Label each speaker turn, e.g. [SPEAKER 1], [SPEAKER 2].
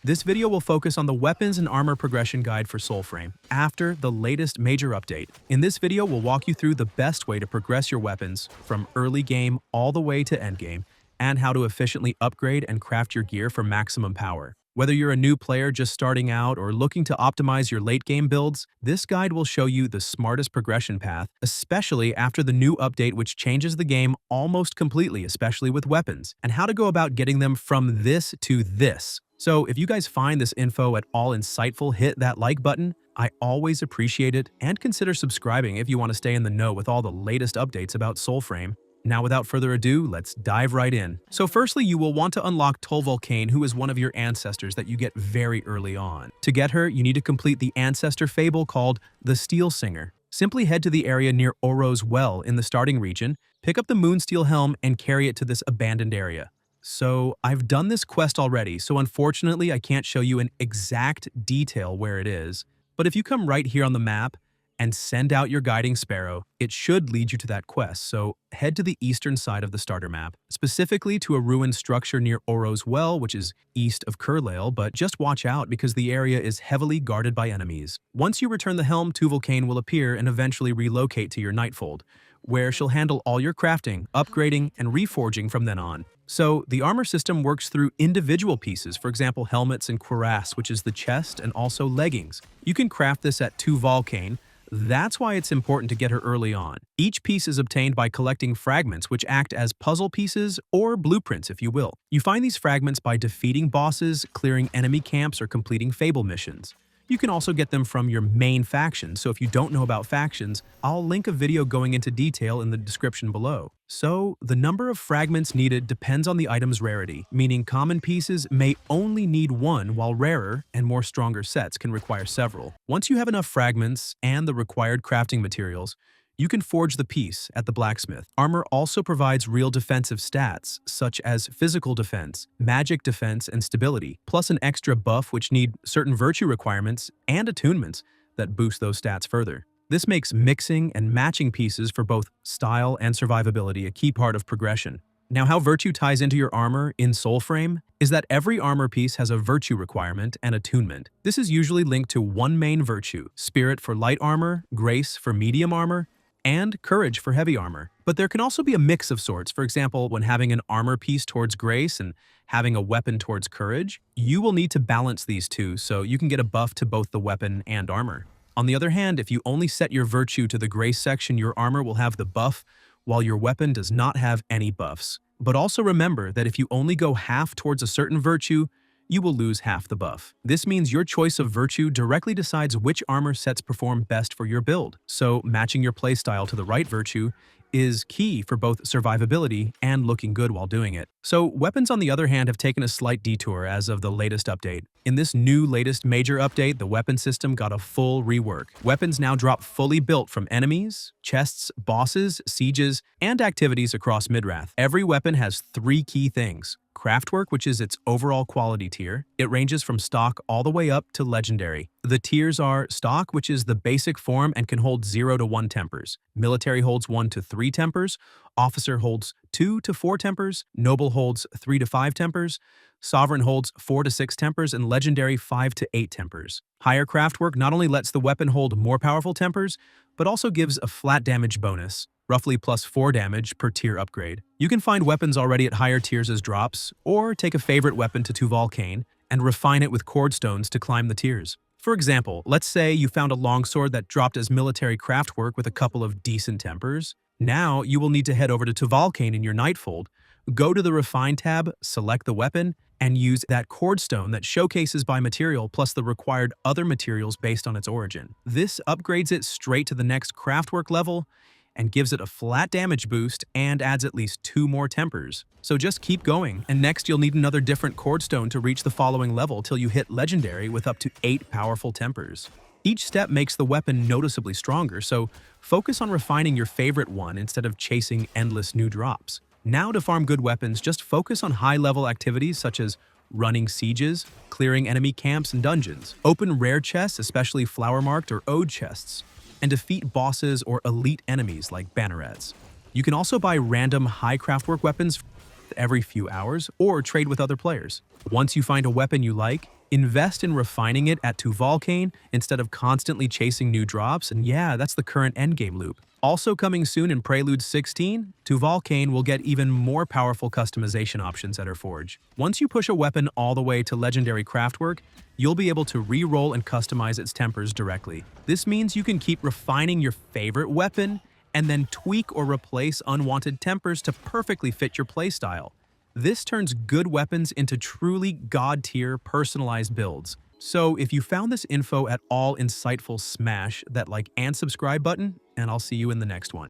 [SPEAKER 1] This video will focus on the weapons and armor progression guide for Soulframe after the latest major update. In this video, we'll walk you through the best way to progress your weapons from early game all the way to endgame, and how to efficiently upgrade and craft your gear for maximum power. Whether you're a new player just starting out or looking to optimize your late game builds, this guide will show you the smartest progression path, especially after the new update which changes the game almost completely, especially with weapons, and how to go about getting them from this to this. So if you guys find this info at all insightful, hit that like button. I always appreciate it, and consider subscribing if you want to stay in the know with all the latest updates about Soulframe. Now, without further ado, let's dive right in. So firstly, you will want to unlock Tuvalkane, who is one of your ancestors that you get very early on. To get her, you need to complete the ancestor fable called the Steel Singer. Simply head to the area near Oro's Well in the starting region, pick up the Moonsteel Helm, and carry it to this abandoned area. So I've done this quest already, so unfortunately I can't show you in exact detail where it is. But if you come right here on the map and send out your guiding sparrow, it should lead you to that quest. So head to the eastern side of the starter map, specifically to a ruined structure near Oro's Well, which is east of Curlail, but just watch out because the area is heavily guarded by enemies. Once you return the helm, Tuvalkane will appear and eventually relocate to your Nightfold, where she'll handle all your crafting, upgrading, and reforging from then on. So the armor system works through individual pieces, for example helmets and cuirass, which is the chest, and also leggings. You can craft this at Tuvalkane. That's why it's important to get her early on. Each piece is obtained by collecting fragments, which act as puzzle pieces or blueprints, if you will. You find these fragments by defeating bosses, clearing enemy camps, or completing fable missions. You can also get them from your main faction, so if you don't know about factions, I'll link a video going into detail in the description below. So, the number of fragments needed depends on the item's rarity, meaning common pieces may only need one, while rarer and more stronger sets can require several. Once you have enough fragments and the required crafting materials, you can forge the piece at the blacksmith. Armor also provides real defensive stats, such as physical defense, magic defense, and stability, plus an extra buff which need certain virtue requirements and attunements that boost those stats further. This makes mixing and matching pieces for both style and survivability a key part of progression. Now, how virtue ties into your armor in Soulframe is that every armor piece has a virtue requirement and attunement. This is usually linked to one main virtue: spirit for light armor, grace for medium armor, and courage for heavy armor. But there can also be a mix of sorts. For example, when having an armor piece towards grace and having a weapon towards courage, you will need to balance these two so you can get a buff to both the weapon and armor. On the other hand, if you only set your virtue to the grace section, your armor will have the buff, while your weapon does not have any buffs. But also remember that if you only go half towards a certain virtue, you will lose half the buff. This means your choice of virtue directly decides which armor sets perform best for your build. So matching your playstyle to the right virtue is key for both survivability and looking good while doing it. So weapons, on the other hand, have taken a slight detour as of the latest update. In this latest major update, the weapon system got a full rework. Weapons now drop fully built from enemies, chests, bosses, sieges, and activities across Midrath. Every weapon has 3 key things: Craftwork, which is its overall quality tier. It ranges from stock all the way up to legendary. The tiers are stock, which is the basic form and can hold 0 to 1 tempers. Military holds 1 to 3 tempers. Officer holds 2 to 4 tempers. Noble holds 3 to 5 tempers. Sovereign holds 4 to 6 tempers, and legendary 5 to 8 tempers. Higher Craftwork not only lets the weapon hold more powerful tempers, but also gives a flat damage bonus, roughly plus 4 damage per tier upgrade. You can find weapons already at higher tiers as drops, or take a favorite weapon to Tuvalkane and refine it with cordstones to climb the tiers. For example, let's say you found a longsword that dropped as military craftwork with a couple of decent tempers. Now you will need to head over to Tuvalkane in your Nightfold, go to the Refine tab, select the weapon, and use that cordstone that showcases by material plus the required other materials based on its origin. This upgrades it straight to the next craftwork level and gives it a flat damage boost and adds at least 2 more tempers. So just keep going, and next you'll need another different cordstone to reach the following level till you hit legendary with up to 8 powerful tempers. Each step makes the weapon noticeably stronger, so focus on refining your favorite one instead of chasing endless new drops. Now, to farm good weapons, just focus on high-level activities such as running sieges, clearing enemy camps and dungeons, open rare chests, especially flower-marked or ode chests, and defeat bosses or elite enemies like bannerets. You can also buy random high craftwork weapons every few hours or trade with other players. Once you find a weapon you like, Invest in refining it at Tuvalkane instead of constantly chasing new drops, and yeah, that's the current endgame loop. Also coming soon in Prelude 16, Tuvalkane will get even more powerful customization options at her forge. Once you push a weapon all the way to Legendary Craftwork, you'll be able to re-roll and customize its tempers directly. This means you can keep refining your favorite weapon and then tweak or replace unwanted tempers to perfectly fit your playstyle. This turns good weapons into truly god-tier personalized builds. So if you found this info at all insightful, smash that like and subscribe button, and I'll see you in the next one.